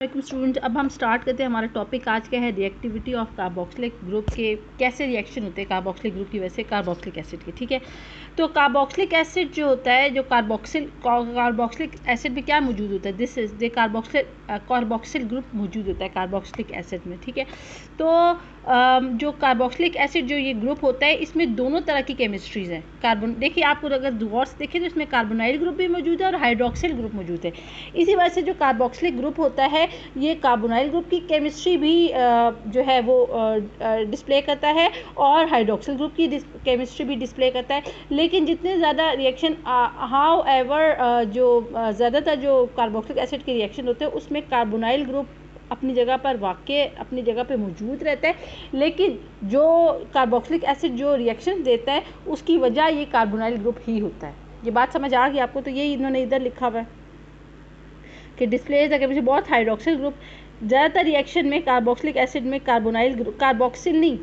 Student, अब हम start करते हैं। हमारा टॉपिक आज का है रिएक्टिविटी ऑफ कार्बोक्सिलिक ग्रुप के कैसे रिएक्शन होते हैं कार्बोक्सिलिक ग्रुप की वजह से कार्बोक्सिलिक एसिड के। ठीक है, तो कार्बोक्सिलिक एसिड जो होता है, जो कार्बोक्सिलिक एसिड में क्या मौजूद होता है, this is the carboxyl group मौजूद होता है कार्बोक्सिलिक एसिड में। ठीक है, तो जो कार्बोक्सिलिक एसिड जो ये ग्रुप होता है, इसमें दोनों तरह की केमिस्ट्रीज हैं। कार्बन देखिए, आपको अगर गौर से देखें तो इसमें कार्बोनाइल ग्रुप भी मौजूद है और हाइड्रोक्सिल ग्रुप मौजूद है। इसी वजह से जो कार्बोक्सिलिक ग्रुप होता है ये कार्बोनाइल ग्रुप की केमिस्ट्री भी जो है वो डिस्प्ले करता है और हाइड्रोक्सिल ग्रुप की केमिस्ट्री भी डिस्प्ले करता है। लेकिन जितने ज़्यादा रिएक्शन हाउ एवर जो ज़्यादातर जो कार्बोक्सिलिक एसिड के रिएक्शन होते हैं उसमें कार्बोनाइल ग्रुप अपनी जगह पर अपनी जगह पे मौजूद रहता है, लेकिन जो कार्बोक्सिलिक एसिड जो रिएक्शन देता है उसकी वजह ये कार्बोनाइल ग्रुप ही होता है। ये बात समझ आ गई आपको? तो ये इन्होंने इधर लिखा हुआ है कि डिस्प्लेज द केमिस्ट्री बहुत हाइड्रोक्सिल ग्रुप। ज़्यादातर रिएक्शन में कार्बोक्सिलिक एसिड में कार्बोनाइल ग्रुप, कार्बोक्सिल नहीं,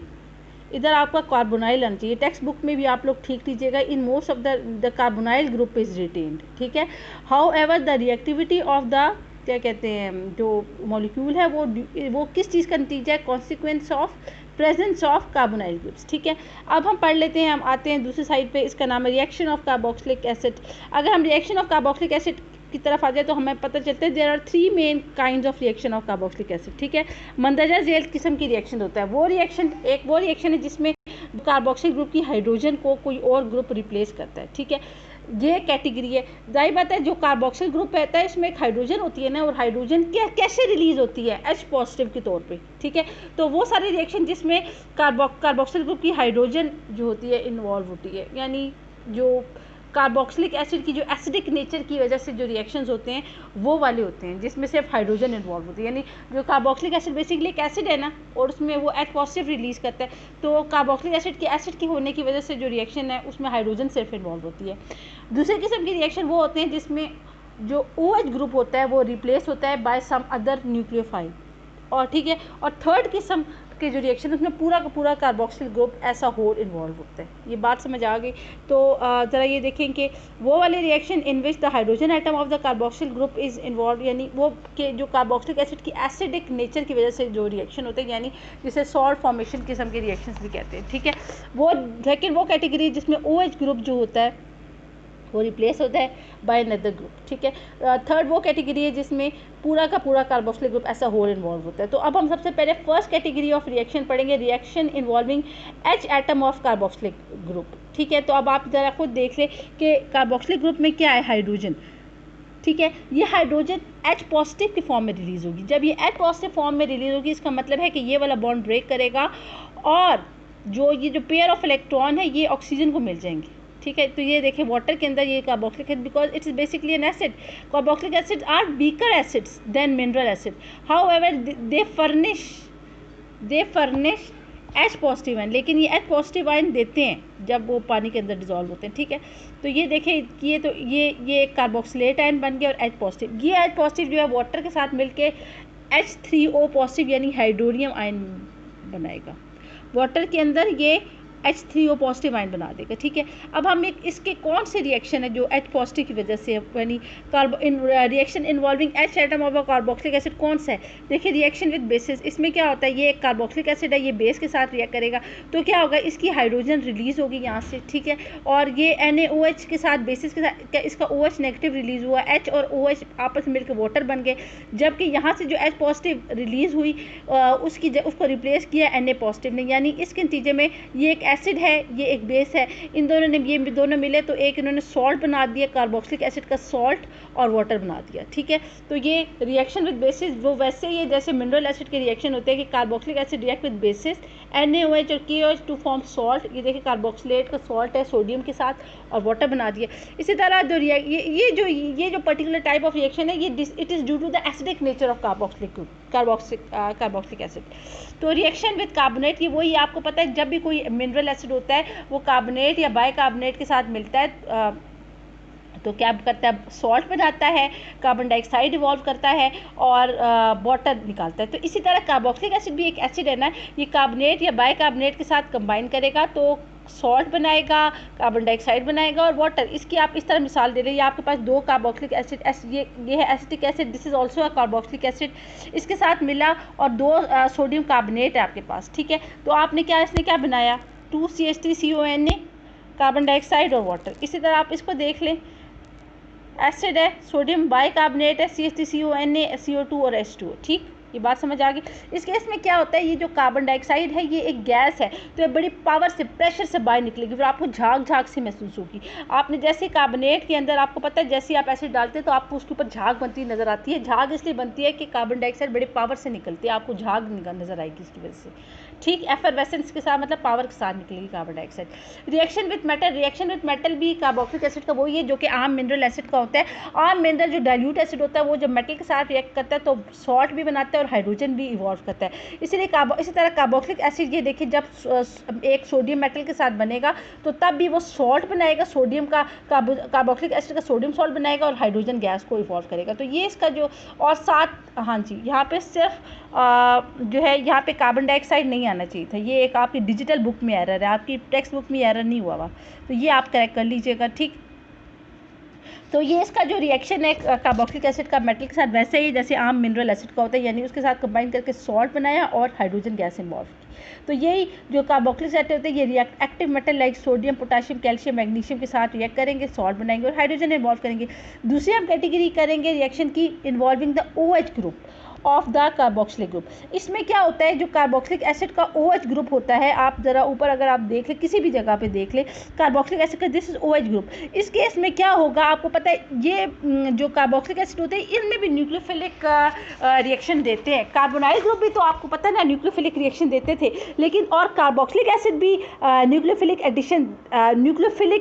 इधर आपका कार्बोनाइल आना चाहिए। टेक्स्ट बुक में भी आप लोग ठीक लीजिएगा, in most of the carbonyl group is retained. ठीक है, how ever the reactivity of the क्या कहते हैं जो मॉलिक्यूल है वो किस चीज़ का नतीजा है, consequence of presence of carbonyl groups. ठीक है, अब हम पढ़ लेते हैं, हम आते हैं दूसरी साइड पे। इसका नाम है रिएक्शन ऑफ कार्बोक्सिलिक एसिड। अगर हम रिएक्शन ऑफ कार्बोक्सिलिक एसिड की तरफ आ जाए तो हमें पता चलता है there are 3 main kinds of reaction of carboxylic acid. ठीक है, मंदरजा झेल किस्म की रिएक्शन होता है। वो रिएक्शन है जिसमें कार्बोक्सिल ग्रुप की हाइड्रोजन को कोई और ग्रुप रिप्लेस करता है। ठीक है, ये कैटेगरी है। जाहिर बात है जो कार्बोक्सिल ग्रुप रहता है इसमें एक हाइड्रोजन होती है ना, और हाइड्रोजन कैसे रिलीज होती है, H पॉजिटिव के तौर पे। ठीक है, तो वो सारी रिएक्शन जिसमें कार्बोक्सिल ग्रुप की हाइड्रोजन जो होती है इन्वॉल्व होती है, यानी जो कार्बोक्सिलिक एसिड की जो एसिडिक नेचर की वजह से जो रिएक्शंस होते हैं वो वाले होते हैं जिसमें सिर्फ हाइड्रोजन इन्वॉल्व होती है। यानी जो कार्बोक्सिलिक एसिड बेसिकली एक एसिड है ना, और उसमें वो H पॉजिटिव रिलीज करता है, तो कार्बोक्सिलिक एसिड की होने की वजह से जो रिएक्शन है उसमें हाइड्रोजन सिर्फ इन्वॉल्व होती है। दूसरे किस्म की रिएक्शन वो होते हैं जिसमें जो OH ग्रुप होता है वो रिप्लेस होता है बाय सम अदर न्यूक्लियोफाइल। और ठीक है, और थर्ड किस्म के जो रिएक्शन उसमें पूरा का पूरा कार्बोक्सिल ग्रुप ऐसा होल इन्वॉल्व होता है। ये बात समझ आ गई? तो ज़रा ये देखें कि वो वाले reaction in which the hydrogen atom of the carboxyl group is involve, यानी वो के जो कार्बोक्सिलिक एसिड की एसिडिक नेचर की वजह से जो रिएक्शन होते हैं, यानी जिसे सॉल्ट फॉर्मेशन किस्म के रिएक्शंस भी कहते हैं। ठीक है, वो लेकिन वो कैटेगरी जिसमें OH ग्रुप जो होता है वो रिप्लेस होता है बाय अनदर ग्रुप। ठीक है, थर्ड वो कैटेगरी है जिसमें पूरा का पूरा कार्बोक्सिलिक ग्रुप ऐसा होल इन्वॉल्व होता है। तो अब हम सबसे पहले फर्स्ट कैटेगरी ऑफ रिएक्शन पढ़ेंगे, reaction involving H atom of carboxylic group. ठीक है, तो अब आप ज़रा खुद देख लें कि कार्बोक्सिलिक ग्रुप में क्या है, हाइड्रोजन। ठीक है, ये हाइड्रोजन H पॉजिटिव की फॉर्म में रिलीज होगी। जब ये H पॉजिटिव फॉर्म में रिलीज होगी इसका मतलब है कि ये वाला बॉन्ड ब्रेक करेगा और ये जो पेयर ऑफ इलेक्ट्रॉन है ये ऑक्सीजन को मिल जाएंगे। ठीक है, तो ये देखें वाटर के अंदर ये carboxylic acid, because it is basically an acid. Carboxylic acid are weaker acids than mineral acid, however they furnish H positive ion, लेकिन ये H पॉजिटिव आयन देते हैं जब वो पानी के अंदर डिजॉल्व होते हैं। ठीक है, तो ये देखें ये एक कार्बोक्सिलेट आयन बन गया और H पॉजिटिव, ये H पॉजिटिव जो है वाटर के साथ मिलके H3O पॉजिटिव यानी हाइड्रोनियम आयन बनाएगा। वाटर के अंदर ये H3O पॉजिटिव आयन बना देगा। ठीक है, अब हम इसके कौन से रिएक्शन है जो H पॉजिटिव की वजह से, यानी reaction involving H atom of carboxylic acid कौन सा है? देखिए, रिएक्शन विद बेसिस। इसमें क्या होता है, ये एक कार्बोक्सिलिक एसिड है, ये बेस के साथ रिएक्ट करेगा तो क्या होगा, इसकी हाइड्रोजन रिलीज होगी यहाँ से। ठीक है, और ये NaOH के साथ बेसिस के साथ इसका OH नेगेटिव रिलीज हुआ, H और OH आपस में मिलकर वाटर बन गए, जबकि यहाँ से जो H पॉजिटिव रिलीज हुई उसको रिप्लेस किया Na पॉजिटिव ने, यानी इसके नतीजे में ये एक एसिड है, ये एक बेस है, इन दोनों ने ये दोनों मिले तो एक इन्होंने सॉल्ट बना दिया, कार्बोक्सिलिक एसिड का सॉल्ट और वाटर बना दिया। ठीक है, तो ये रिएक्शन विद बेसिस वो वैसे ही है जैसे मिनरल एसिड के रिएक्शन होते हैं कि carboxylic acid react with basis NaOH और KOH टू फॉर्म सॉल्ट। ये देखिए कार्बोक्सिलेट का सॉल्ट है सोडियम के साथ और वाटर बना दिया। इसी तरह जो ये जो पर्टिकुलर टाइप ऑफ रिएक्शन है ये it is due to the acidic nature of carboxylic acid. तो रिएक्शन विद कार्बोनेट, ये वही आपको पता है जब भी कोई मिनरल एसिड होता है वो कार्बोनेट या बाइकार्बोनेट के साथ मिलता है तो क्या करता है, सॉल्ट बनाता है, कार्बन डाइऑक्साइड इवॉल्व करता है और वाटर निकालता है। तो इसी तरह कार्बोक्सिलिक एसिड भी एक एसिड है ना, ये कार्बोनेट या बाइकार्बोनेट के साथ कंबाइन करेगा तो सॉल्ट बनाएगा, कार्बन डाइऑक्साइड बनाएगा और वाटर। इसकी आप इस तरह मिसाल दे रहे हैं, आपके पास 2 कार्बोक्सिलिक एसिड, ये है acetic acid, this is also a carboxylic acid, इसके साथ मिला और 2 सोडियम कार्बोनेट है आपके पास, ठीक है। तो आपने क्या, इसने क्या बनाया, 2CH3CONA, कार्बन डाइऑक्साइड और वाटर। इसी तरह आप इसको देख लें, एसिड है, सोडियम बाइकार्बोनेट है, CH3CONA, CO2 और H2, ठीक। ये बात समझ आ गई। इस केस में क्या होता है, ये जो कार्बन डाइऑक्साइड है ये एक गैस है, तो ये बड़ी पावर से, प्रेशर से बाहर निकलेगी, फिर आपको झाग झाग से महसूस होगी। आपने जैसे कार्बोनेट के अंदर, आपको पता है जैसे आप एसिड डालते हैं तो आपको उसके ऊपर झाग बनती नजर आती है। झाग इसलिए बनती है कि कार्बन डाइऑक्साइड बड़े पावर से निकलती है, आपको झाग नजर आएगी इसकी वजह से, ठीक। एफरवेसेंस के साथ, मतलब पावर के साथ निकलेगी carbon dioxide. Reaction with metal, reaction with metal भी कार्बोक्सिलिक एसिड का वही है जो कि आम मिनरल एसिड का होता है। आम मिनरल जो डाइल्यूट एसिड होता है वो जब मेटल के साथ रिएक्ट करता है तो सॉल्ट भी बनाता है और हाइड्रोजन भी इवॉल्व करता है। इसीलिए इसी तरह कार्बोक्सिलिक एसिड, ये देखिए जब एक सोडियम मेटल के साथ बनेगा तो तब भी वो सॉल्ट बनाएगा, सोडियम का, कार्बोक्सिलिक एसिड का सोडियम सॉल्ट बनाएगा और हाइड्रोजन गैस को इवॉल्व करेगा। तो ये इसका जो, और साथ, हाँ जी, यहाँ पे सिर्फ जो है यहाँ पे कार्बन डाइऑक्साइड नहीं आना चाहिए था, ये एक आपकी डिजिटल बुक में एरर है, आपकी टेक्स्ट बुक में एरर नहीं हुआ हुआ, तो ये आप करेक्ट कर लीजिएगा, ठीक। तो ये इसका जो रिएक्शन है कार्बोक्सिलिक एसिड का मेटल के साथ वैसे ही जैसे आम मिनरल एसिड का होता है, यानी उसके साथ कंबाइन करके सॉल्ट बनाया और हाइड्रोजन गैस इन्वॉल्व की। तो यही जो कार्बोक्सिलिक एसिड होते हैं ये active metal like sodium, potassium, calcium, magnesium के साथ रिएक्ट करेंगे, सॉल्ट बनाएंगे और हाइड्रोजन इन्वॉल्व करेंगे। दूसरी हम कैटेगरी करेंगे रिएक्शन की involving the OH group of the carboxylic group. इसमें क्या होता है, जो कार्बोक्सिलिक एसिड का OH ग्रुप होता है, आप ज़रा ऊपर अगर आप देख लें, किसी भी जगह पे देख लें कार्बोक्सिलिक एसिड का, दिस इज OH ग्रुप। इस केस में क्या होगा, आपको पता है ये जो कार्बोक्सिलिक एसिड होते हैं इनमें भी न्यूक्लियोफिलिक रिएक्शन देते हैं। कार्बोनाइल ग्रुप भी तो आपको पता है ना न्यूक्लियोफिलिक रिएक्शन देते थे, लेकिन और कार्बोक्सिलिक एसिड भी न्यूक्लियोफिलिक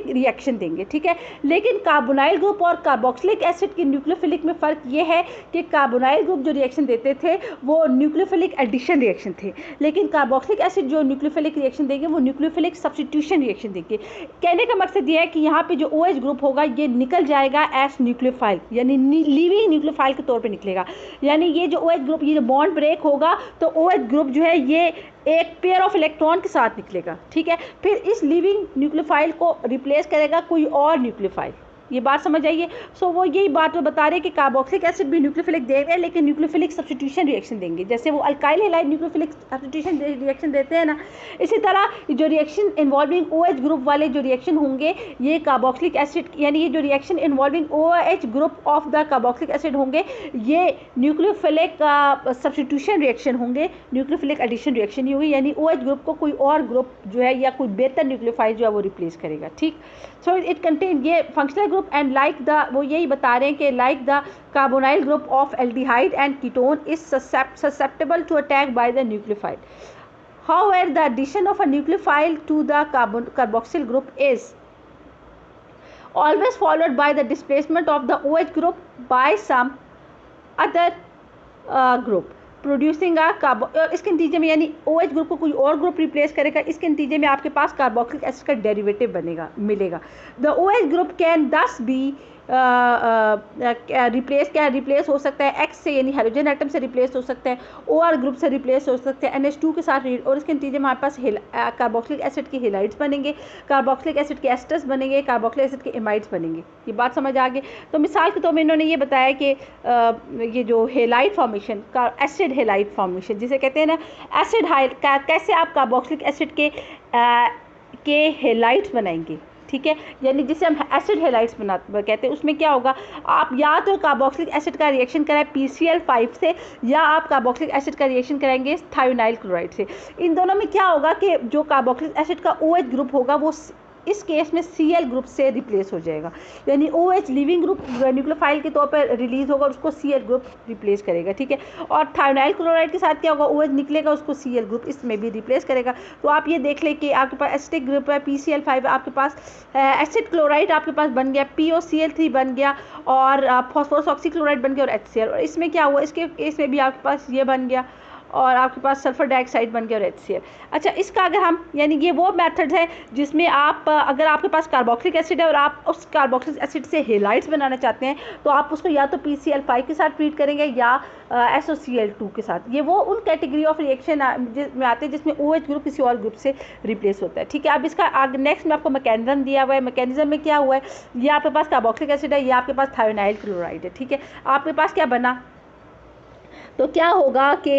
रिएक्शन देंगे, ठीक है। लेकिन कार्बोनाइल ग्रुप और कार्बोक्सिलिक एसिड के न्यूक्लियोफिलिक में फ़र्क ये है कि कार्बोनाइल ग्रुप जो रिएक्शन देते थे वो न्यूक्लियोफिलिक एडिशन रिएक्शन थे, लेकिन कार्बोक्सिलिक एसिड जो न्यूक्लियोफिलिक रिएक्शन देंगे वो न्यूक्लियोफिलिक सब्स्टिट्यूशन रिएक्शन देंगे। कहने का मकसद ये है कि यहाँ पे जो OH ग्रुप होगा ये निकल जाएगा एस न्यूक्लियोफाइल, यानी लिविंग न्यूक्लियोफाइल के तौर पे निकलेगा। यानी ये जो OH ग्रुप, ये जो बॉन्ड ब्रेक होगा तो OH ग्रुप जो है ये एक पेयर ऑफ इलेक्ट्रॉन के साथ निकलेगा, ठीक है। फिर इस लिविंग न्यूक्लियोफाइल को रिप्लेस करेगा कोई और न्यूक्लियोफाइल। ये बात समझ आइए। सो वो यही बात बता रहे हैं कि कार्बोक्सिलिक एसिड भी न्यूक्लियोफिलिक दे रहे हैं, लेकिन न्यूक्लियोफिलिक सब्स्टिट्यूशन रिएक्शन देंगे, जैसे वो alkyl halide nucleophilic substitution reaction देते हैं ना। इसी तरह जो रिएक्शन इन्वॉल्विंग OH ग्रुप वाले जो रिएक्शन होंगे ये कार्बोक्सिलिक एसिड, यानी ये जो reaction involving OH group of the carboxylic acid होंगे ये न्यूक्लियोफिलिक सब्स्टिट्यूशन रिएक्शन होंगे, न्यूक्लियोफिलिक एडिशन रिएक्शन नहीं होगी, यानी OH ग्रुप को कोई और ग्रुप जो है या कोई बेहतर न्यूक्लियोफाइल जो है वो रिप्लेस करेगा, ठीक। सो इट कंटेन ये functional group and like the, वो यही बता रहे हैं कि like the carbonyl group of aldehyde and ketone is susceptible to attack by the nucleophile. However, the addition of a nucleophile to the carboxyl group is always followed by the displacement of the OH group by some other group producing इसके नतीजे में, यानी OH group को कोई और group replace करेगा, इसके नतीजे में आपके पास कार्बोक्सिलिक एसिड का डेरिवेटिव बनेगा, मिलेगा। द OH ग्रुप कैन दस बी रिप्लेस हो सकता है X से, यानी हाइड्रोजन एटम से रिप्लेस हो सकता है, OR ग्रुप से रिप्लेस हो सकते हैं NH2 के साथ, और इसके नतीजे में हमारे पास कार्बोक्सिलिक एसिड के हेलाइड्स बनेंगे, कार्बोक्सिलिक एसिड के एस्टर्स बनेंगे, कार्बोक्सिलिक एसिड के एमाइड्स बनेंगे। ये बात समझ आ गई। तो मिसाल के तौर में इन्होंने ये बताया कि ये जो हेलाइड फॉर्मेशन का एसिड हेलाइड फॉर्मेशन जिसे कहते हैं ना, एसिड कैसे आप कार्बोक्सिलिक एसिड के हेलाइड्स बनाएंगे, ठीक है, यानी जिसे हम एसिड हेलाइड्स कहते हैं। उसमें क्या होगा, आप या तो कार्बोक्सिलिक एसिड का रिएक्शन कराएं PCl5 से, या आप कार्बोक्सिलिक एसिड का रिएक्शन कराएंगे थायोनाइल क्लोराइड से। इन दोनों में क्या होगा कि जो कार्बोक्सिलिक एसिड का OH ग्रुप होगा वो इस केस में Cl ग्रुप से रिप्लेस हो जाएगा, यानी OH लिविंग ग्रुप न्यूक्लियोफाइल के तौर पर रिलीज होगा, उसको Cl ग्रुप रिप्लेस करेगा, ठीक है। और थायोनाइल क्लोराइड के साथ क्या होगा, OH निकलेगा, उसको Cl ग्रुप इसमें भी रिप्लेस करेगा। तो आप ये देख लें कि आपके पास एसिडिक ग्रुप है PCl5, आपके पास एसिड क्लोराइड आपके पास बन गया, POCl3 बन गया, और फॉस्फोरस ऑक्सीक्लोराइड बन गया और HCl। और इसमें क्या हुआ, इसके केस में भी आपके पास ये बन गया, और आपके पास सल्फर डाइऑक्साइड बन गया और HCl। अच्छा, इसका अगर हम यानी ये वो मेथड है जिसमें आप अगर आपके पास कार्बोक्सिलिक एसिड है और आप उस कार्बोक्सिलिक एसिड से हेलाइड्स बनाना चाहते हैं तो आप उसको या तो PCl5 के साथ ट्रीट करेंगे या SOCl2 के साथ। ये वो उन कैटेगरी ऑफ रिएक्शन में आते हैं जिसमें OH ग्रुप किसी और ग्रुप से रिप्लेस होता है। ठीक है, अब इसका आगे नेक्स्ट में आपको मैकेनिज्म दिया हुआ है। मैकेनिज्म में क्या हुआ है, ये आपके पास कार्बोक्सिलिक एसिड है, ये आपके पास थायोनाइल क्लोराइड है। ठीक है, आपके पास क्या बना, तो क्या होगा कि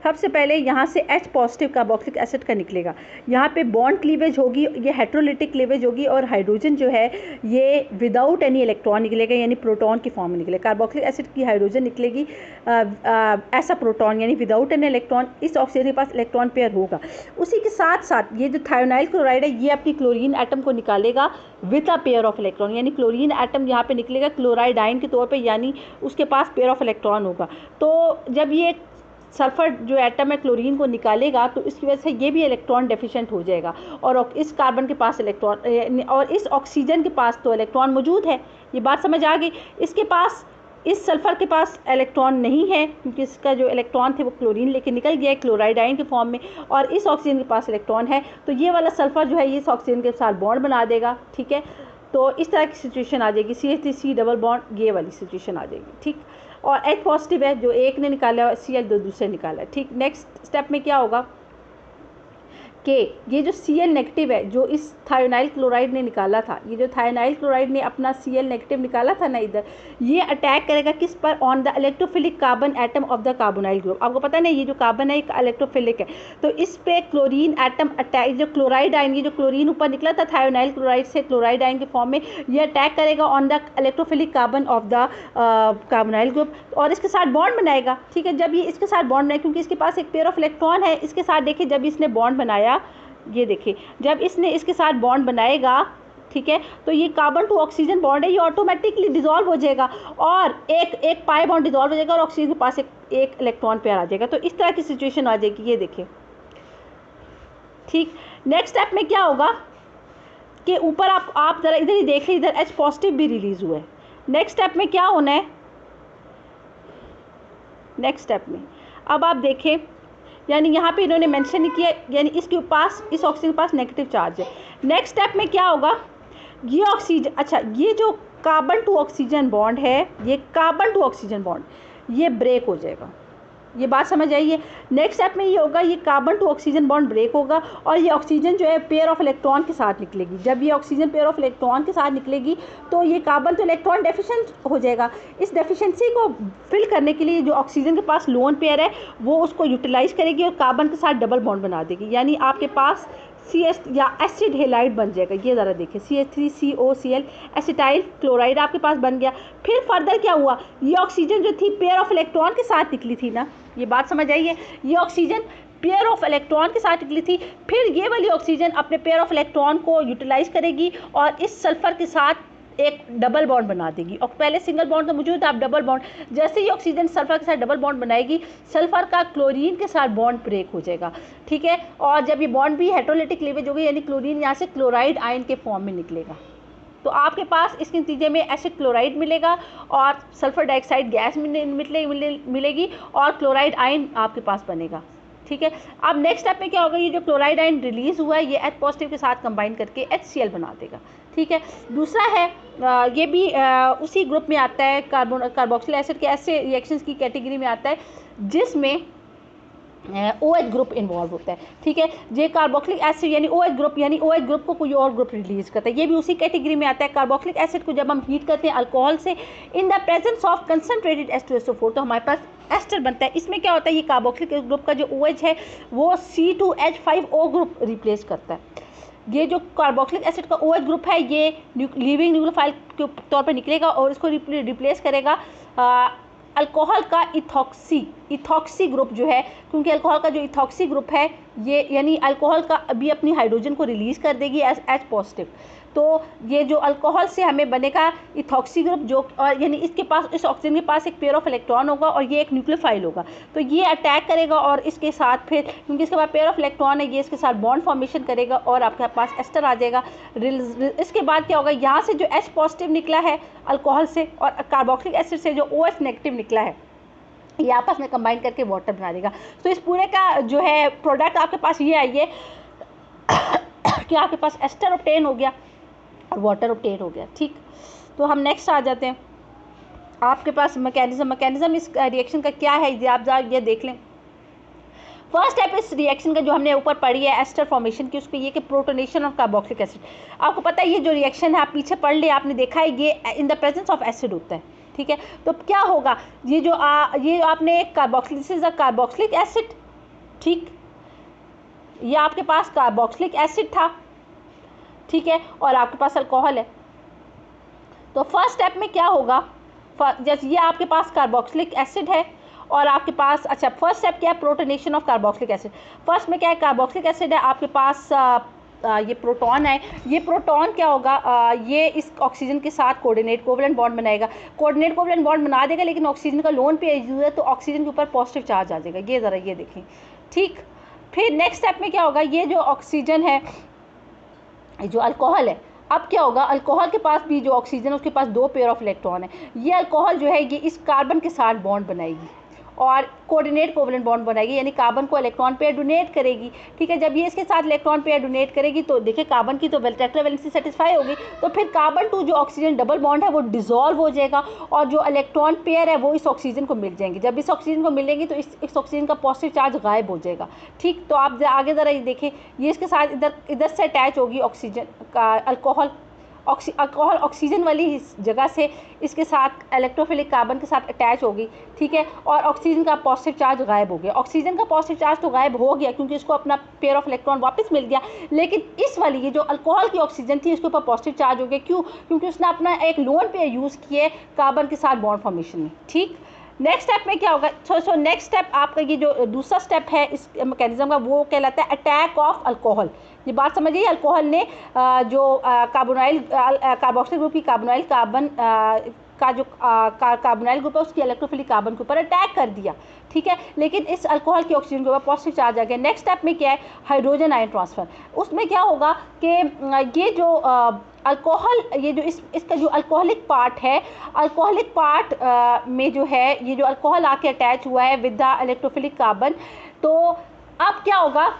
सबसे पहले यहाँ से H पॉजिटिव कार्बोक्सिलिक एसिड का निकलेगा, यहाँ पे बॉन्ड क्लीवेज होगी, ये हेट्रोलिटिक क्लीवेज होगी और हाइड्रोजन जो है ये विदाउट एनी इलेक्ट्रॉन निकलेगा, यानी प्रोटॉन की फॉर्म में निकलेगा। कार्बोक्सिलिक एसिड की हाइड्रोजन निकलेगी ऐसा प्रोटॉन यानी विदाउट एनी इलेक्ट्रॉन, इस ऑक्सीजन के पास इलेक्ट्रॉन पेयर होगा। उसी के साथ साथ ये जो थायोनाइल क्लोराइड है ये अपनी क्लोरीन एटम को निकालेगा with a pair of electron, यानी क्लोरीन एटम यहाँ पे निकलेगा क्लोराइड आयन के तौर पे, यानी उसके पास पेयर ऑफ इलेक्ट्रॉन होगा। तो जब ये सल्फर जो एटम है क्लोरीन को निकालेगा तो इसकी वजह से ये भी इलेक्ट्रॉन डेफिशिएंट हो जाएगा और इस कार्बन के पास इलेक्ट्रॉन और इस ऑक्सीजन के पास तो इलेक्ट्रॉन मौजूद है। ये बात समझ आ गई। इसके पास, इस सल्फर के पास इलेक्ट्रॉन नहीं है क्योंकि इसका जो इलेक्ट्रॉन थे वो क्लोरीन लेके निकल गया है क्लोराइड आयन के फॉर्म में, और इस ऑक्सीजन के पास इलेक्ट्रॉन है, तो ये वाला सल्फर जो है ये इस ऑक्सीजन के साथ बॉन्ड बना देगा। ठीक है, तो इस तरह की सिचुएशन आ जाएगी, CH3C डबल बॉन्ड, ये वाली सिचुएशन आ जाएगी। ठीक, और H पॉजिटिव है जो एक ने निकाला है, Cl दो दूसरे निकाला है। ठीक, नेक्स्ट स्टेप में क्या होगा कि ये जो Cl नेगेटिव है जो इस थायोनाइल क्लोराइड ने निकाला था, ये जो थायोनाइल क्लोराइड ने अपना Cl नेगेटिव निकाला था ना इधर, ये अटैक करेगा किस पर, on the electrophilic carbon atom of the carbonyl group. आपको पता नहीं ये जो कार्बन है एक इलेक्ट्रोफिलिक है, तो इस पे क्लोरीन एटम अटैक, जो क्लोराइड आयन, ये जो क्लोरीन ऊपर निकला था थायोनाइल क्लोराइड से क्लोराइड आयन के फॉर्म में, ये अटैक करेगा on the electrophilic carbon of the carbonyl group और इसके साथ बॉन्ड बनाएगा। ठीक है, जब ये इसके साथ बॉन्ड बनाए, क्योंकि इसके पास एक पेयर ऑफ इलेक्ट्रॉन है, इसके साथ देखिए जब इसने बॉन्ड बनाया, ये देखिए जब इसने इसके साथ बॉन्ड बनाएगा, ठीक है, तो ये कार्बन टू ऑक्सीजन बॉन्ड है, ये ऑटोमेटिकली डिसॉल्व हो जाएगा और एक पाई बॉन्ड डिसॉल्व हो जाएगा और ऑक्सीजन के पास एक इलेक्ट्रॉन पेयर आ जाएगा। तो इस तरह की सिचुएशन आ जाएगी, ये देखिए। ठीक, नेक्स्ट स्टेप में क्या होगा कि ऊपर आप जरा इधर ही देख लीजिए, इधर H पॉजिटिव भी रिलीज हुआ है। नेक्स्ट स्टेप में क्या होना है, नेक्स्ट स्टेप में अब आप देखें, यानी यहाँ पे इन्होंने मेंशन नहीं किया, यानी इसके पास, इस ऑक्सीजन के पास नेगेटिव चार्ज है। नेक्स्ट स्टेप में क्या होगा, ये ऑक्सीजन, अच्छा ये जो कार्बन टू ऑक्सीजन बॉन्ड है, ये कार्बन टू ऑक्सीजन बॉन्ड ये ब्रेक हो जाएगा। ये बात समझ आई है। नेक्स्ट स्टेप में ये होगा, ये carbon to oxygen bond break होगा और ये ऑक्सीजन जो है पेयर ऑफ इलेक्ट्रॉन के साथ निकलेगी। जब ये ऑक्सीजन पेयर ऑफ इलेक्ट्रॉन के साथ निकलेगी तो ये कार्बन तो इलेक्ट्रॉन डेफिशिएंट हो जाएगा। इस डेफिशिएंसी को फिल करने के लिए जो ऑक्सीजन के पास लोन पेयर है वो उसको यूटिलाइज करेगी और कार्बन के साथ डबल बॉन्ड बना देगी, यानी आपके पास CH या एसिड हेलाइड बन जाएगा। ये ज़रा देखिए, CH3COCl एसिटाइल क्लोराइड आपके पास बन गया। फिर फर्दर क्या हुआ, ये ऑक्सीजन जो थी पेयर ऑफ इलेक्ट्रॉन के साथ निकली थी ना, ये बात समझ आई है, ये ऑक्सीजन पेयर ऑफ इलेक्ट्रॉन के साथ निकली थी, फिर ये वाली ऑक्सीजन अपने पेयर ऑफ इलेक्ट्रॉन को यूटिलाइज करेगी और इस सल्फर के साथ एक डबल बॉन्ड बना देगी। और पहले सिंगल बॉन्ड तो मौजूद था, अब डबल बॉन्ड, जैसे ही ऑक्सीजन सल्फर के साथ डबल बॉन्ड बनाएगी, सल्फर का क्लोरीन के साथ बॉन्ड ब्रेक हो जाएगा। ठीक है, और जब ये बॉन्ड भी हेट्रोलिटिक क्लीवेज होगी, यानी क्लोरीन यहाँ से क्लोराइड आयन के फॉर्म में निकलेगा, तो आपके पास इसके नतीजे में एसिड क्लोराइड मिलेगा और सल्फर डाइऑक्साइड गैस मिलेगी और क्लोराइड आयन आपके पास बनेगा। ठीक है, अब नेक्स्ट स्टेप में क्या होगा, ये जो क्लोराइड आयन रिलीज हुआ है ये H पॉजिटिव के साथ कंबाइन करके HCl बना देगा। ठीक है, दूसरा है ये भी उसी ग्रुप में आता है, कार्बोक्सिलिक एसिड के ऐसे रिएक्शंस की कैटेगरी में आता है जिसमें OH ग्रुप इन्वॉल्व होता है। ठीक है, ये कार्बोक्सिलिक एसिड यानी OH ग्रुप को कोई और ग्रुप रिलीज करता है, ये भी उसी कैटेगरी में आता है। कार्बोक्सिलिक एसिड को जब हम हीट करते हैं अल्कोहल से इन the presence of concentrated H2SO4 तो हमारे पास एस्टर बनता है। इसमें क्या होता है, ये कार्बोक्सिलिक ग्रुप का जो OH है वो C2H5O ग्रुप रिप्लेस करता है। ये जो कार्बोक्सिलिक एसिड का OH ग्रुप है ये लिविंग न्यूक्लियोफाइल के तौर पर निकलेगा और इसको रिप्लेस करेगा अल्कोहल का इथॉक्सी ग्रुप जो है, क्योंकि अल्कोहल का जो इथॉक्सी ग्रुप है ये यानी अल्कोहल का अभी अपनी हाइड्रोजन को रिलीज़ कर देगी एज H पॉजिटिव, तो ये जो अल्कोहल से हमें बनेगा इथॉक्सी ग्रुप, जो और यानी इसके पास, इस ऑक्सीजन के पास एक पेयर ऑफ इलेक्ट्रॉन होगा और ये एक न्यूक्लियोफाइल होगा। तो ये अटैक करेगा और इसके साथ फिर, क्योंकि इसके पास पेयर ऑफ इलेक्ट्रॉन है, ये इसके साथ बॉन्ड फॉर्मेशन करेगा और आपके पास एस्टर आ जाएगा। इसके बाद क्या होगा, यहाँ से जो H पॉजिटिव निकला है अल्कोहल से और कार्बोक्सिलिक एसिड से जो OH नेगेटिव निकला है, ये आपस में कंबाइन करके वाटर बना देगा। तो इस पूरे का जो है प्रोडक्ट आपके पास ये आई है कि आपके पास एस्टर ऑब्टेन हो गया और वाटर ऑब्टेन हो गया। ठीक, तो हम नेक्स्ट आ जाते हैं। आपके पास मैकेनिज्म इस रिएक्शन का क्या है, ये आप ये देख लें। फर्स्ट स्टेप इस रिएक्शन का जो हमने ऊपर पढ़ी है एस्टर फॉर्मेशन की, उसको ये कि प्रोटोनेशन ऑफ कार्बोक्सिलिक एसिड। आपको पता है ये जो रिएक्शन है, आप पीछे पढ़ ले, आपने देखा है ये इन द प्रेजेंस ऑफ एसिड होता है। ठीक है, तो क्या होगा, ये जो ये आपने एक carboxylic, this is a carboxylic acid. ठीक, ये आपके पास कार्बोक्सिलिक एसिड था, ठीक है, और आपके पास अल्कोहल है। तो फर्स्ट स्टेप में क्या होगा, जैसे ये आपके पास कार्बोक्सिलिक एसिड है और आपके पास, अच्छा फर्स्ट स्टेप क्या है, protonation of carboxylic acid. First में क्या है, कार्बोक्सिलिक एसिड है, आपके पास ये प्रोटॉन है। ये प्रोटॉन क्या होगा, ये इस ऑक्सीजन के साथ कोऑर्डिनेट कोवलेंट बॉन्ड बनाएगा। कोऑर्डिनेट कोवलेंट बॉन्ड बना देगा, लेकिन ऑक्सीजन का लोन पे यूज है तो ऑक्सीजन के ऊपर पॉजिटिव चार्ज आ जाएगा। ये ज़रा ये देखें। ठीक, फिर नेक्स्ट स्टेप में क्या होगा, ये जो ऑक्सीजन है, जो अल्कोहल है, अब क्या होगा, अल्कोहल के पास भी जो ऑक्सीजन है उसके पास 2 पेयर ऑफ इलेक्ट्रॉन है। ये अल्कोहल जो है ये इस कार्बन के साथ बॉन्ड बनाएगी और कोऑर्डिनेट कोवलेंट बॉन्ड बनाएगी, यानी कार्बन को इलेक्ट्रॉन पेयर डोनेट करेगी। ठीक है, जब ये इसके साथ इलेक्ट्रॉन पेयर डोनेट करेगी तो देखिए कार्बन की तो वेक्टर वैलेंसी सेटिस्फाई होगी, तो फिर कार्बन टू जो ऑक्सीजन डबल बॉन्ड है वो डिसॉल्व हो जाएगा और जो इलेक्ट्रॉन पेयर है वो इस ऑक्सीजन को मिल जाएंगे। जब इस ऑक्सीजन को मिलेंगी तो इस ऑक्सीजन का पॉजिटिव चार्ज गायब हो जाएगा। ठीक, तो आप आगे ज़रा ये देखें, ये इसके साथ इधर से अटैच होगी ऑक्सीजन का अल्कोहल ऑक्सीजन वाली जगह से इसके साथ इलेक्ट्रोफिलिक कार्बन के साथ अटैच होगी। ठीक है, और ऑक्सीजन का पॉजिटिव चार्ज गायब हो गया। ऑक्सीजन का पॉजिटिव चार्ज तो गायब हो गया क्योंकि इसको अपना पेयर ऑफ इलेक्ट्रॉन वापस मिल गया, लेकिन इस वाली ये जो अल्कोहल की ऑक्सीजन थी इसके ऊपर पॉजिटिव चार्ज हो गया। क्यों? क्योंकि उसने अपना एक लोन पेयर यूज़ किए कार्बन के साथ बॉन्ड फॉर्मेशन में। ठीक, नेक्स्ट स्टेप में क्या होगा, सो नेक्स्ट स्टेप आपका ये जो दूसरा स्टेप है इस मैकेनिज्म का वो कहलाता है अटैक ऑफ अल्कोहल। ये बात समझिए, अल्कोहल ने जो कार्बोनाइल कार्बोक्सिल ग्रुप की कार्बोनाइल कार्बन का जो कार्बोनाइल ग्रुप है उसकी इलेक्ट्रोफिलिक कार्बन के ऊपर अटैक कर दिया। ठीक है, लेकिन इस अल्कोहल की ऑक्सीजन के ऊपर पॉजिटिव चार्ज आ गया। नेक्स्ट स्टेप में क्या है, हाइड्रोजन आयन ट्रांसफर। उसमें क्या होगा कि ये जो अल्कोहल, ये जो इसका जो अल्कोहलिक पार्ट है, अल्कोहलिक पार्ट में जो है ये जो अल्कोहल आके अटैच हुआ है विद द इलेक्ट्रोफिलिक कार्बन, तो अब क्या होगा,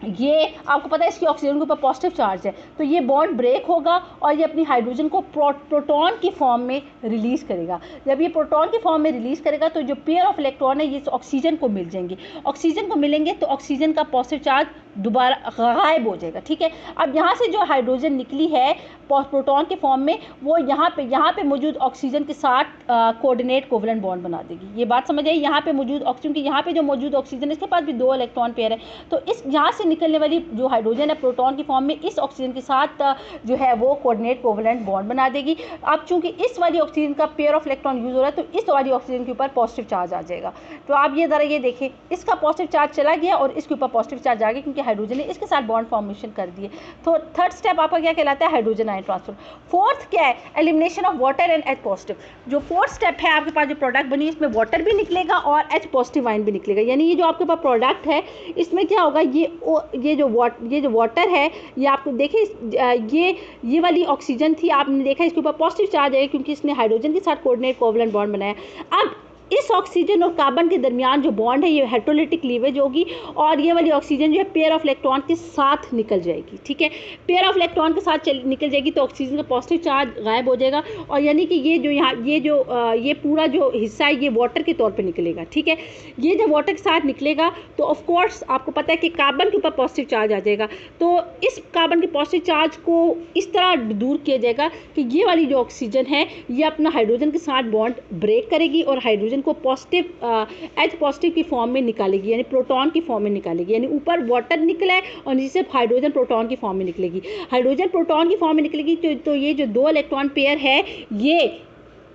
ये आपको पता है इसकी ऑक्सीजन के ऊपर पॉजिटिव चार्ज है, तो ये बॉन्ड ब्रेक होगा और ये अपनी हाइड्रोजन को प्रोटॉन की फॉर्म में रिलीज़ करेगा। जब ये प्रोटॉन की फॉर्म में रिलीज़ करेगा तो जो पेयर ऑफ इलेक्ट्रॉन है ये ऑक्सीजन को मिल जाएंगे। ऑक्सीजन को मिलेंगे तो ऑक्सीजन का पॉजिटिव चार्ज दोबारा गायब हो जाएगा। ठीक है, अब यहाँ से जो हाइड्रोजन निकली है प्रोटॉन के फॉर्म में, वो यहाँ पे मौजूद ऑक्सीजन के साथ कोऑर्डिनेट कोवलेंट बॉन्ड बना देगी। ये बात समझ आई, यहाँ पे मौजूद ऑक्सीजन की, यहाँ पे जो मौजूद ऑक्सीजन इसके पास भी 2 इलेक्ट्रॉन पेयर है, तो इस यहाँ से निकलने वाली जो हाइड्रोजन है प्रोटॉन की फॉर्म में इस ऑक्सीजन के साथ जो है वो कोऑर्डिनेट कोवलेंट बॉन्ड बना देगी। अब चूंकि इस वाली ऑक्सीजन का पेयर ऑफ इलेक्ट्रॉन यूज हो रहा है तो इस वाली ऑक्सीजन के ऊपर पॉजिटिव चार्ज आ जाएगा। तो आप ये ज़रा ये देखें, इसका पॉजिटिव चार्ज चला गया और इसके ऊपर पॉजिटिव चार्ज आ गया क्योंकि हाइड्रोजन ने इसके साथ बॉन्ड फॉर्मेशन कर दिए। तो थर्ड स्टेप आपका क्या कहलाता है, हाइड्रोजन आयन ट्रांसफर। फोर्थ क्या है, elimination of water and H positive. जो फोर्थ स्टेप है, आपके पास जो प्रोडक्ट बनी इसमें वाटर भी निकलेगा और H पॉजिटिव आयन भी निकलेगा। यानी ये जो आपके पास प्रोडक्ट है इसमें क्या होगा, ये जो वाटर है, ये आपको देखिए ये वाली ऑक्सीजन थी, आपने देखा इसके ऊपर पॉजिटिव चार्ज है क्योंकि इसने हाइड्रोजन के साथ कोऑर्डिनेट कोवलेंट बॉन्ड बनाया। अब इस ऑक्सीजन और कार्बन के दरमियान जो बॉन्ड है ये हेटेरोलिटिक लीवेज होगी और ये वाली ऑक्सीजन जो है पेयर ऑफ इलेक्ट्रॉन के साथ निकल जाएगी। ठीक है, पेयर ऑफ इलेक्ट्रॉन के साथ निकल जाएगी तो ऑक्सीजन का पॉजिटिव चार्ज गायब हो जाएगा और यानी कि ये जो यहाँ ये पूरा जो हिस्सा है ये वाटर के तौर पे निकलेगा। ठीक है, ये जब वाटर के साथ निकलेगा तो ऑफकोर्स आपको पता है कि कार्बन के ऊपर पॉजिटिव चार्ज आ जाएगा। तो इस कार्बन के पॉजिटिव चार्ज को इस तरह दूर किया जाएगा कि ये वाली जो ऑक्सीजन है ये अपना हाइड्रोजन के साथ बॉन्ड ब्रेक करेगी और हाइड्रोजन को पॉजिटिव H पॉजिटिव की फॉर्म में निकालेगी, यानी प्रोटॉन की फॉर्म में निकालेगी। यानी ऊपर वाटर निकला है और नीचे हाइड्रोजन प्रोटॉन की फॉर्म में निकलेगी। हाइड्रोजन प्रोटॉन की फॉर्म में निकलेगी तो ये जो 2 इलेक्ट्रॉन पेयर है ये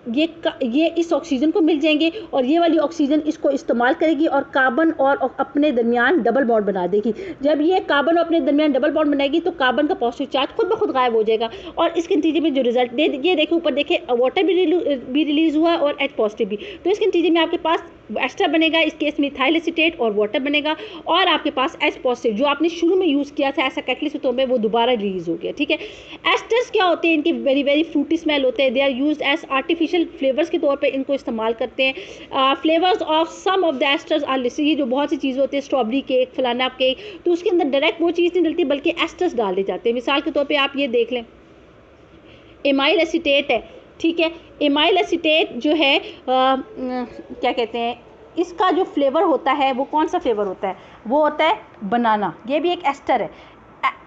ये इस ऑक्सीजन को मिल जाएंगे और ये वाली ऑक्सीजन इसको इस्तेमाल करेगी और कार्बन और अपने दरमियान डबल बॉन्ड बना देगी। जब ये कार्बन अपने दरमियान डबल बॉन्ड बनाएगी तो कार्बन का पॉजिटिव चार्ज खुद ब खुद गायब हो जाएगा और इसके नतीजे में जो रिजल्ट ये देखें ऊपर देखें, वाटर भी रिलीज हुआ और H पॉजिटिव भी। तो इसके नतीजे में आपके पास एस्टर बनेगा, इस केस में इथाइल एसीटेट और वाटर बनेगा और आपके पास H पॉजिटिव जो आपने शुरू में यूज़ किया था ऐसा कैटलिस्ट के तौर पे वो दोबारा रिलीज हो गया। ठीक है, एस्टर्स क्या होते हैं, इनकी वेरी वेरी फ्रूटी स्मेल होते हैं। They are used as artificial flavours के तौर पे इनको इस्तेमाल करते हैं। Flavours of some of the esters are listed, ये जो बहुत सी चीज़ें होती है, स्ट्रॉबेरी केक, फलाना केक, तो उसके अंदर डायरेक्ट वो चीज़ नहीं डलती बल्कि एस्टर्स डाले जाते हैं। मिसाल के तौर पर आप ये देख लें, एमाइल एसीटेट है, ठीक है, एमाइल एसीटेट जो है क्या कहते हैं, इसका जो फ्लेवर होता है वो कौन सा फ्लेवर होता है, वो होता है बनाना। ये भी एक एस्टर है।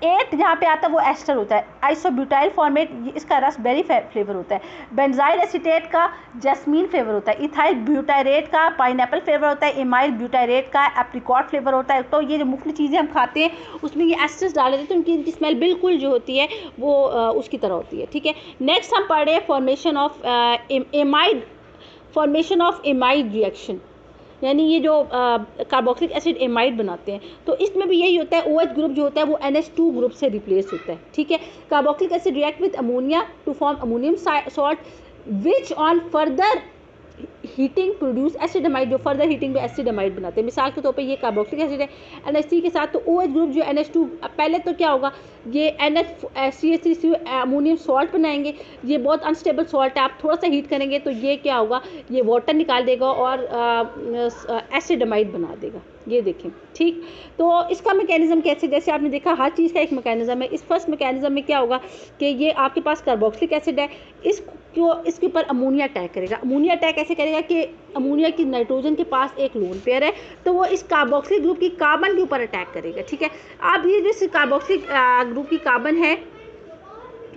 एट जहाँ पे आता है वो एस्टर होता है। आइसोब्यूटाइल फॉर्मेट, इसका रसबेरी फ्लेवर होता है। बेंजाइल एसीटेट का जैस्मीन फ्लेवर होता है। इथाइल ब्यूटायरेट का पाइनएप्पल फ्लेवर होता है। एमाइल ब्यूटायरेट का एप्रिकॉट फ्लेवर होता है। तो ये जो मुख्तलिफ चीज़ें हम खाते हैं उसमें ये एस्टर्स डाले देते हैं, तो इनकी स्मेल बिल्कुल जो होती है वो उसकी तरह होती है। ठीक है, नेक्स्ट हम पढ़ रहे हैं फॉर्मेशन ऑफ एमाइड रिएक्शन, यानी ये जो कार्बोक्सिलिक एसिड एमाइड बनाते हैं, तो इसमें भी यही होता है। OH ग्रुप जो होता है वो NH2 ग्रुप से रिप्लेस होता है। ठीक है, carboxylic acid react with ammonia to form ammonium salt which on further heating produce acid amide, जो फर्दर हीटिंग में एसिड अमाइड बनाते हैं। मिसाल के तौर पे ये कार्बोक्सिलिक एसिड है NH3 के साथ, तो OH ग्रुप जो NH2, पहले तो क्या होगा, ये CH3 अमोनियम सॉल्ट बनाएंगे। ये बहुत अनस्टेबल सॉल्ट है, आप थोड़ा सा हीट करेंगे तो ये क्या होगा, ये वाटर निकाल देगा और एसिड अमाइड बना देगा। ये देखें, ठीक। तो इसका मैकेनिज्म कैसे, जैसे आपने देखा हर चीज़ का एक मैकेनिज्म है। इस फर्स्ट मैकेनिज्म में क्या होगा कि ये आपके पास कार्बोक्सिलिक एसिड है, इसके ऊपर अमोनिया अटैक करेगा। अमोनिया अटैक ऐसे करेगा कि अमोनिया की नाइट्रोजन के पास एक लोन पेयर है, तो वो इस कार्बोक्सिलिक ग्रुप की कार्बन के ऊपर अटैक करेगा। ठीक है, अब ये जो कार्बोक्सिलिक ग्रुप की कार्बन है,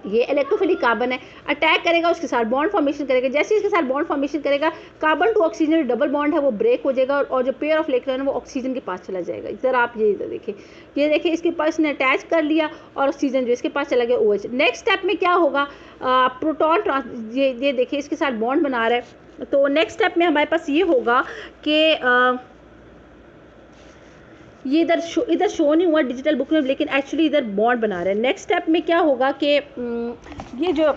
ये इलेक्ट्रोफिलिक कार्बन है, अटैक करेगा, उसके साथ बॉन्ड फॉर्मेशन करेगा। जैसे इसके साथ बॉन्ड फॉर्मेशन करेगा, कार्बन टू ऑक्सीजन जो डबल बॉन्ड है वो ब्रेक हो जाएगा और जो पेयर ऑफ इलेक्ट्रॉन है वो ऑक्सीजन के पास चला जाएगा। इधर आप ये इधर देखिए, ये देखिए इसके पास इसने अटैच कर लिया और ऑक्सीजन जो इसके पास चला गया OH। नेक्स्ट स्टेप में क्या होगा, प्रोटॉन ये देखिए इसके साथ बॉन्ड बना रहा है। तो नेक्स्ट स्टेप में हमारे पास ये होगा कि ये इधर शो नहीं हुआ डिजिटल बुक में, लेकिन एक्चुअली इधर बॉन्ड बना रहे हैं। नेक्स्ट स्टेप में क्या होगा कि ये जो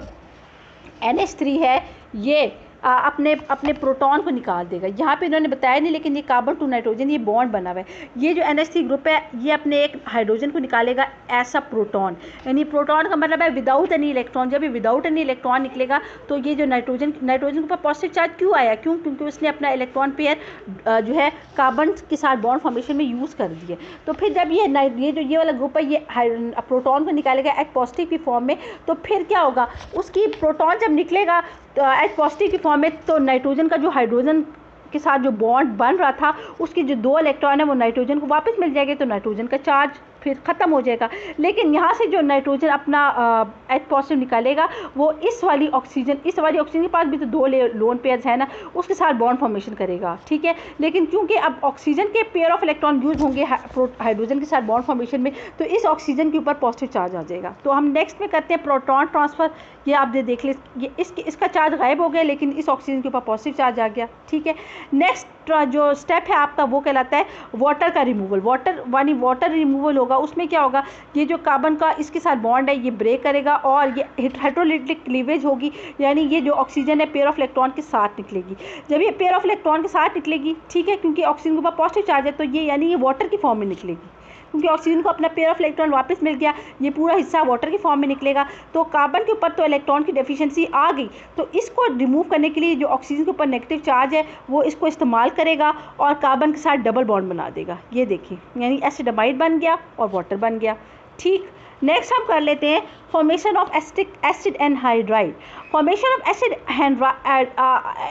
NH3 है ये अपने प्रोटॉन को निकाल देगा। यहाँ पे इन्होंने बताया नहीं, लेकिन ये कार्बन टू नाइट्रोजन ये बॉन्ड बना हुआ है। ये जो NH3 ग्रुप है ये अपने एक हाइड्रोजन को निकालेगा ऐसा प्रोटॉन, यानी प्रोटॉन का मतलब है विदाउट एनी इलेक्ट्रॉन। जब ये विदाउट एनी इलेक्ट्रॉन निकलेगा तो ये जो नाइट्रोजन के ऊपर पॉजिटिव चार्ज क्यों आया, क्योंकि उसने अपना इलेक्ट्रॉन पेयर जो है कार्बन के साथ बॉन्ड फॉर्मेशन में यूज़ कर दिए। तो फिर जब ये वाला ग्रुप है ये प्रोटॉन को निकालेगा H पॉजिटिव की फॉर्म में, तो फिर क्या होगा, उसकी प्रोटॉन जब निकलेगा तो H पॉजिटिव की फॉर्म में, तो नाइट्रोजन का जो हाइड्रोजन के साथ जो बॉन्ड बन रहा था उसके जो 2 इलेक्ट्रॉन है वो नाइट्रोजन को वापस मिल जाएंगे, तो नाइट्रोजन का चार्ज फिर ख़त्म हो जाएगा। लेकिन यहाँ से जो नाइट्रोजन अपना H पॉजिटिव निकालेगा वो इस वाली ऑक्सीजन के पास भी तो 2 लोन पेयर्स है ना, उसके साथ बॉन्ड फॉर्मेशन करेगा। ठीक है, लेकिन क्योंकि अब ऑक्सीजन के पेयर ऑफ इलेक्ट्रॉन यूज होंगे हाइड्रोजन के साथ बॉन्ड फॉर्मेशन में, तो इस ऑक्सीजन के ऊपर पॉजिटिव चार्ज आ जाएगा। तो हम नेक्स्ट में करते हैं प्रोटॉन ट्रांसफ़र। ये आप देख लें, ये इसका चार्ज गायब हो गया लेकिन इस ऑक्सीजन के ऊपर पॉजिटिव चार्ज आ गया। ठीक है, नेक्स्ट जो स्टेप है आपका वो कहलाता है वाटर का रिमूवल। वाटर रिमूवल होगा, उसमें क्या होगा, ये जो कार्बन का इसके साथ बॉन्ड है ये ब्रेक करेगा और ये हाइड्रोलिटिक क्लीवेज होगी, यानी ये जो ऑक्सीजन है पेयर ऑफ इलेक्ट्रॉन के साथ निकलेगी। जब ये पेयर ऑफ इलेक्ट्रॉन के साथ निकलेगी, ठीक है, क्योंकि ऑक्सीजन के ऊपर पॉजिटिव चार्ज है, तो ये यानी ये वाटर की फॉर्म में निकलेगी, क्योंकि ऑक्सीजन को अपना पेयर ऑफ इलेक्ट्रॉन वापस मिल गया, ये पूरा हिस्सा वाटर की फॉर्म में निकलेगा। तो कार्बन के ऊपर तो इलेक्ट्रॉन की डेफिशिएंसी आ गई, तो इसको रिमूव करने के लिए जो ऑक्सीजन के ऊपर नेगेटिव चार्ज है वो इसको इस्तेमाल करेगा और कार्बन के साथ डबल बॉन्ड बना देगा। ये देखिए, यानी एसिड अमाइड बन गया और वाटर बन गया। ठीक, नेक्स्ट हम कर लेते हैं formation of acid anhydride. Formation of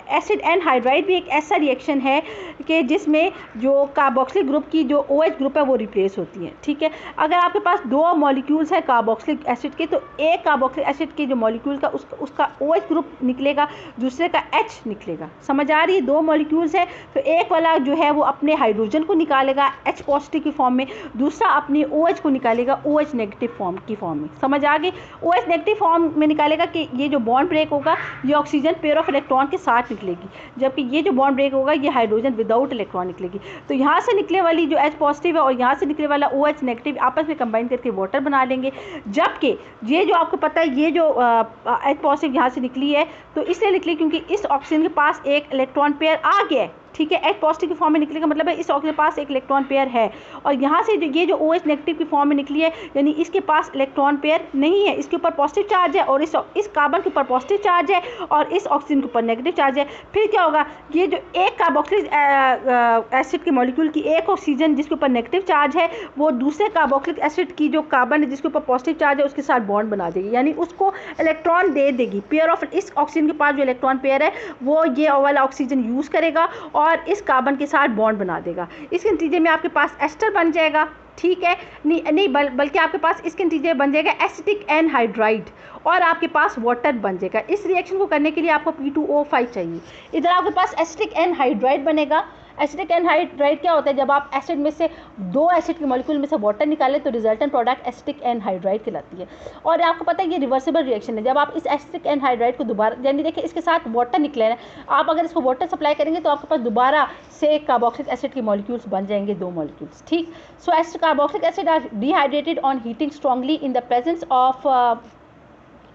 acid anhydride भी एक ऐसा रिएक्शन है कि जिसमें जो कार्बोक्सिलिक ग्रुप की जो OH ग्रुप है वो रिप्लेस होती है। ठीक है, अगर आपके पास 2 मॉलिक्यूल्स हैं कार्बोक्सिलिक एसिड के, तो एक कार्बोक्सिलिक एसिड के जो मॉलिक्यूल का उसका OH ग्रुप निकलेगा, दूसरे का H निकलेगा। समझ आ रही है, 2 मॉलिक्यूल्स है तो एक वाला जो है वो अपने हाइड्रोजन को निकालेगा H पॉजिटिव की फॉर्म में, दूसरा अपनी OH को निकालेगा OH नेगेटिव फॉर्म की फॉर्म में। समझ आ गई। के OH नेगेटिव फॉर्म में निकालेगा कि ये जो बॉन्ड ब्रेक होगा ये ऑक्सीजन पेयर ऑफ इलेक्ट्रॉन के साथ निकलेगी, जबकि ये जो बॉन्ड ब्रेक होगा ये हाइड्रोजन विदाउट इलेक्ट्रॉन निकलेगी। तो यहाँ से निकले वाली जो H पॉजिटिव है और यहाँ से निकले वाला OH नेगेटिव आपस में कंबाइन करके वाटर बना लेंगे। जबकि ये जो आपको पता है ये जो H पॉजिटिव यहाँ से निकली है तो इसलिए निकली क्योंकि इस ऑक्सीजन के पास एक इलेक्ट्रॉन पेयर आ गया है, ठीक है। H पॉजिटिव की फॉर्म में निकले का मतलब है इस ऑक्सीजन के पास एक इलेक्ट्रॉन पेयर है, और यहाँ से जो ये जो OH नेगेटिव की फॉर्म में निकली है यानी इसके पास इलेक्ट्रॉन पेयर नहीं है, इसके ऊपर पॉजिटिव चार्ज है और इस कार्बन के ऊपर पॉजिटिव चार्ज है और इस ऑक्सीजन के ऊपर नेगेटिव चार्ज है। फिर क्या होगा, ये जो एक कार्बोक्सिलिक एसिड के मॉलिक्यूल की एक ऑक्सीजन जिसके ऊपर नेगेटिव चार्ज है वो दूसरे कार्बोक्सिलिक एसिड की जो कार्बन है जिसके ऊपर पॉजिटिव चार्ज है उसके साथ बॉन्ड बना देगी, यानी उसको इलेक्ट्रॉन दे देगी। पेयर ऑफ इस ऑक्सीजन के पास जो इलेक्ट्रॉन पेयर है वो ये वाला ऑक्सीजन यूज़ करेगा और इस कार्बन के साथ बॉन्ड बना देगा। इसके नतीजे में आपके पास एस्टर बन जाएगा, ठीक है। नहीं बल्कि आपके पास इसके नतीजे बन जाएगा एसिटिक एनहाइड्राइड और आपके पास वाटर बन जाएगा। इस रिएक्शन को करने के लिए आपको P2O5 चाहिए। इधर आपके पास एसिटिक एनहाइड्राइड बनेगा। एसिटिक एनहाइड्राइड क्या होता है, जब आप एसिड में से दो एसिड के मॉलिक्यूल में से वाटर निकालें तो रिजल्टेंट प्रोडक्ट एसिटिक एनहाइड्राइड कहलाती है। और आपको पता है ये रिवर्सिबल रिएक्शन है। जब आप इस एसिटिक एनहाइड्राइड को दोबारा, यानी देखिए इसके साथ वाटर निकले हैं, आप अगर इसको वाटर सप्लाई करेंगे तो आपके पास दोबारा से कार्बोक्सिलिक एसिड के मॉलिक्यूल्स बन जाएंगे, दो मॉलिक्यूल्स, ठीक। So acid carboxylic acid are dehydrated on heating strongly in the presence of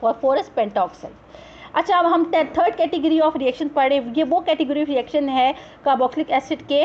phosphorus pentoxide. अच्छा, अब हम थर्ड कैटेगरी ऑफ रिएक्शन पढ़े। ये वो कैटेगरी ऑफ रिएक्शन है कार्बोक्सिलिक एसिड के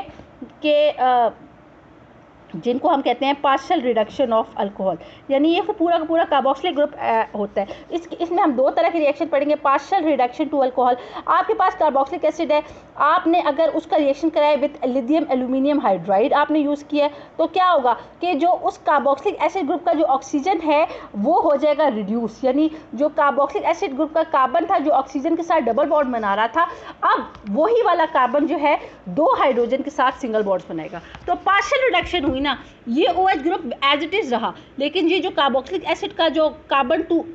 जिनको हम कहते हैं पार्शियल रिडक्शन ऑफ अल्कोहल, यानी ये पूरा का पूरा कार्बोक्सिलिक ग्रुप होता है। इसमें हम दो तरह के रिएक्शन पढ़ेंगे। पार्शियल रिडक्शन टू अल्कोहल, आपके पास कार्बोक्सिलिक एसिड है, आपने अगर उसका रिएक्शन कराया विद लिथियम एल्यूमिनियम हाइड्राइड आपने यूज़ किया है तो क्या होगा कि जो उस कार्बोक्सिलिक एसिड ग्रुप का जो ऑक्सीजन है वो हो जाएगा रिड्यूस, यानी जो कार्बोक्सिलिक एसिड ग्रुप का कार्बन था जो ऑक्सीजन के साथ डबल बॉन्ड बना रहा था, अब वही वाला कार्बन जो है दो हाइड्रोजन के साथ सिंगल बॉन्ड्स बनाएगा। तो पार्शियल रिडक्शन हुई ना, ये OH group as it is रहा, लेकिन ये जो कार्बोक्सिलिक एसिड का जो कार्बन टू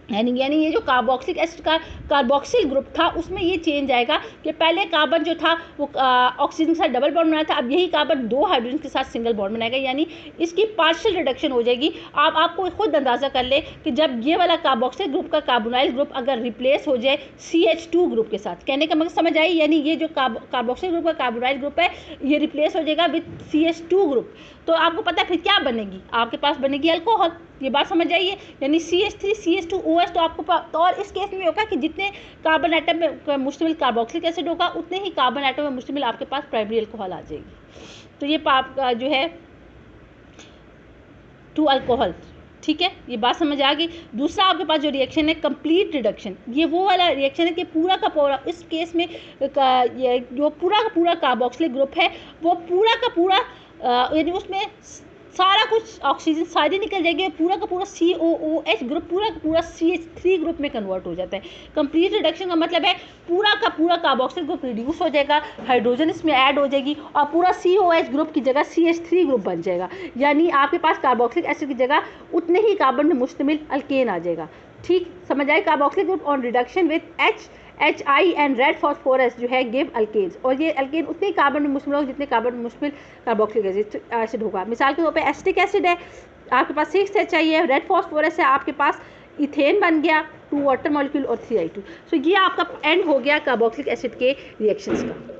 यानी ये जो कार्बोक्सिलिक एसिड का कार्बोक्सिल ग्रुप था उसमें ये चेंज आएगा कि पहले कार्बन जो था वो ऑक्सीजन के साथ डबल बॉन्ड बनाया था, अब यही कार्बन दो हाइड्रोजन के साथ सिंगल बॉन्ड बनाएगा, यानी इसकी पार्शियल रिडक्शन हो जाएगी। आपको खुद अंदाज़ा कर ले कि जब ये वाला कार्बोक्सिल ग्रुप का कार्बोनाइल ग्रुप अगर रिप्लेस हो जाए CH2 ग्रुप के साथ, कहने का मतलब समझ आई, यानी ये जो कार्बोक्सिल ग्रुप का कार्बोनाइल ग्रुप है ये रिप्लेस हो जाएगा विद CH2 ग्रुप, तो आपको पता है फिर क्या बनेगी, आपके पास बनेगी अल्कोहल। ये बात समझ आइए, यानी CH3 CH2 OH तो आपको तो और इस केस में होगा कि जितने कार्बन एटम में मुश्तमिल कार्बोक्सिलिक एसिड होगा उतने ही कार्बन एटम में मुश्तमिल आपके पास प्राइमरी अल्कोहल आ जाएगी। तो ये जो है टू अल्कोहल, ठीक है, ये बात समझ आ गई। दूसरा आपके पास जो रिएक्शन है कंप्लीट रिडक्शन, ये वो वाला रिएक्शन है कि पूरा का पूरा, इस केस में ये जो पूरा का पूरा कार्बोक्सिलिक ग्रुप है वो पूरा का पूरा यानी उसमें सारा कुछ ऑक्सीजन सारी निकल जाएगी, पूरा का पूरा COOH ग्रुप पूरा का पूरा CH3 ग्रुप में कन्वर्ट हो जाता है। कंप्लीट रिडक्शन का मतलब है पूरा का पूरा कार्बोक्सिल ग्रुप रिड्यूस हो जाएगा, हाइड्रोजन इसमें ऐड हो जाएगी और पूरा COH ग्रुप की जगह CH3 ग्रुप बन जाएगा, यानी आपके पास कार्बोक्सिलिक एसिड की जगह उतने ही कार्बन में मुश्तमिल अल्केन आ जाएगा। ठीक समझ आए, carboxylic group on reduction with HI and red phosphorus जो है गिव अल्केन्स, और ये अल्केन उतने ही कार्बन में मुश्तमिल होगा जितने कार्बन में मुश्तमिल कार्बोक्सिलिक एसिड होगा। मिसाल के तौर पे एसिटिक एसिड है, आपके पास 6HI है, रेड फॉस्फोरस है, आपके पास इथेन बन गया, 2 वाटर मॉलिक्यूल और 3I2। सो ये आपका एंड हो गया कार्बोक्सिलिक एसिड के रिएक्शंस का।